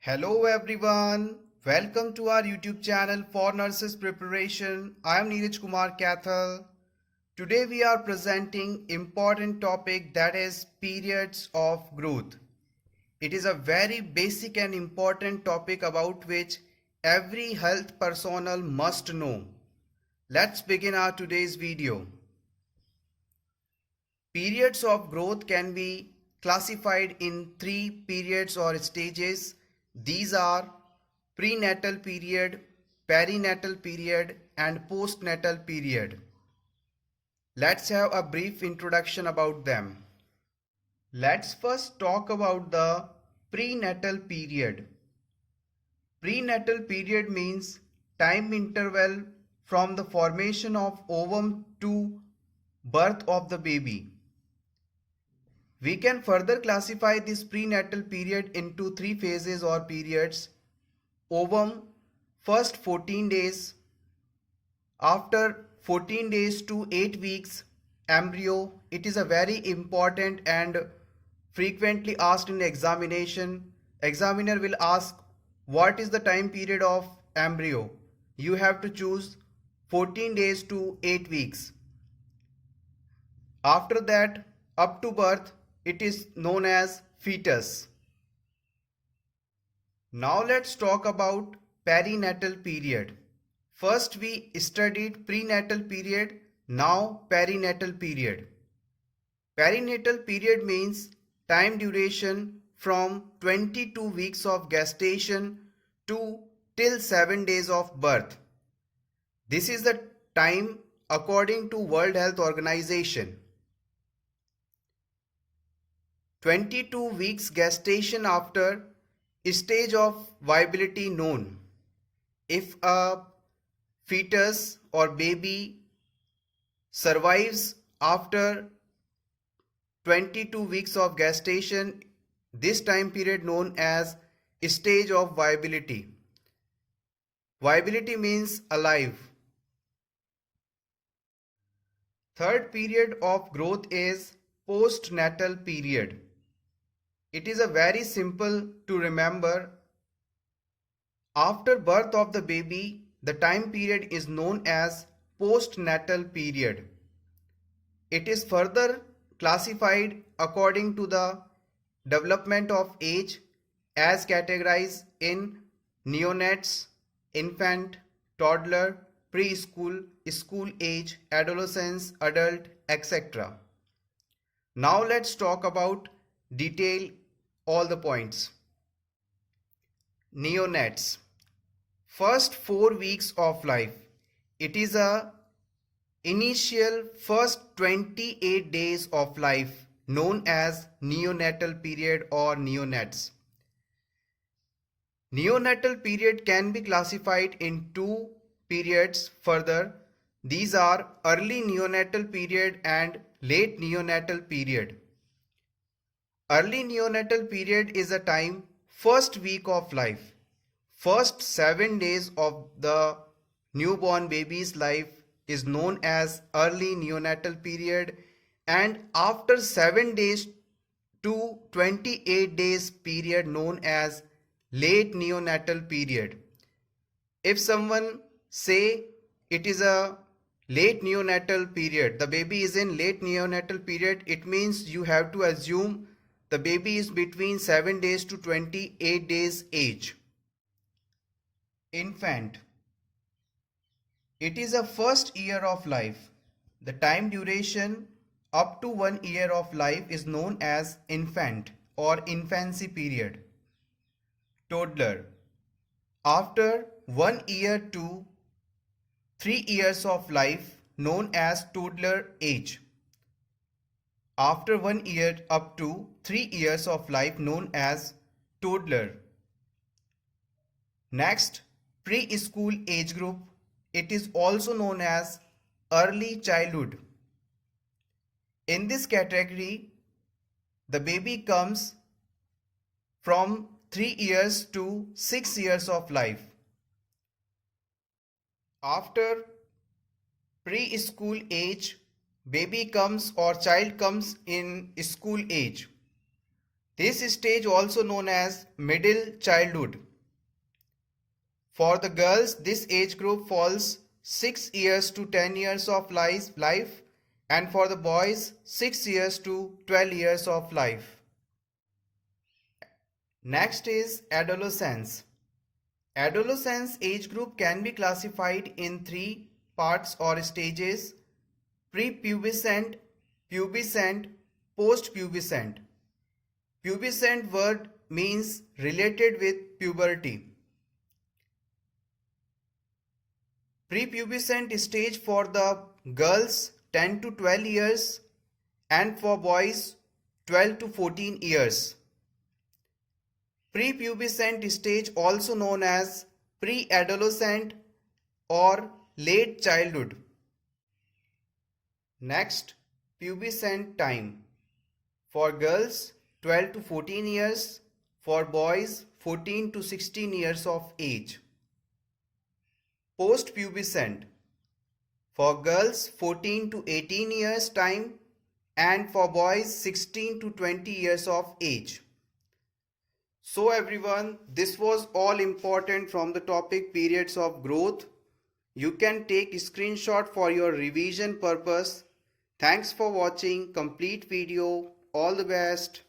Hello everyone, welcome to our YouTube channel for Nurses Preparation. I am Neeraj Kumar Kathal. Today we are presenting important topic that is periods of growth. It is a very basic and important topic about which every health personnel must know. Let's begin our today's video. Periods of growth can be classified in three periods or stages. These are prenatal period, perinatal period, and postnatal period. Let's have a brief introduction about them. Let's first talk about the prenatal period. Prenatal period means time interval from the formation of ovum to birth of the baby. We can further classify this prenatal period into three phases or periods. Ovum, first 14 days. After 14 days to 8 weeks, embryo. It is a very important and frequently asked in examination. Examiner will ask what is the time period of embryo. You have to choose 14 days to 8 weeks. After that, up to birth, it is known as fetus. Now let's talk about perinatal period. First we studied prenatal period, now perinatal period. Perinatal period means time duration from 22 weeks of gestation to till 7 days of birth. This is the time according to World Health Organization. 22 weeks gestation after stage of viability known. If a fetus or baby survives after 22 weeks of gestation, this time period known as stage of viability. Viability means alive. Third period of growth is postnatal period. It is a very simple to remember. After birth of the baby, the time period is known as postnatal period. It is further classified according to the development of age as categorized in neonates, infant, toddler, preschool, school age, adolescence, adult, etc. Now let's talk about detail all the points. Neonates. First 4 weeks of life. It is a initial first 28 days of life known as neonatal period or neonates. Neonatal period can be classified in two periods further. These are early neonatal period and late neonatal period. Early neonatal period is a time first week of life. First 7 days of the newborn baby's life is known as early neonatal period, and after 7 days to 28 days period known as late neonatal period. If someone say it is a late neonatal period, the baby is in late neonatal period, it means you have to assume the baby is between 7 days to 28 days age. Infant. It is a first year of life. The time duration up to 1 year of life is known as infant or infancy period. Toddler. After 1 year to 3 years of life known as toddler age. After 1 year up to 3 years of life known as toddler. Next, preschool age group. It is also known as early childhood. In this category, the baby comes from 3 years to 6 years of life. After preschool age, baby comes or child comes in school age. This stage also known as middle childhood. For the girls, this age group falls 6 years to 10 years of life, and for the boys 6 years to 12 years of life. Next is adolescence. Adolescence age group can be classified in three parts or stages: prepubescent, pubescent, postpubescent. Pubescent word means related with puberty. Prepubescent stage for the girls 10 to 12 years and for boys 12 to 14 years. Prepubescent stage also known as pre-adolescent or late childhood. Next, pubescent time. For girls 12 to 14 years, for boys 14 to 16 years of age. Post-pubescent. For girls 14 to 18 years time and for boys 16 to 20 years of age. So everyone, this was all important from the topic periods of growth. You can take a screenshot for your revision purpose. Thanks for watching complete video. All the best.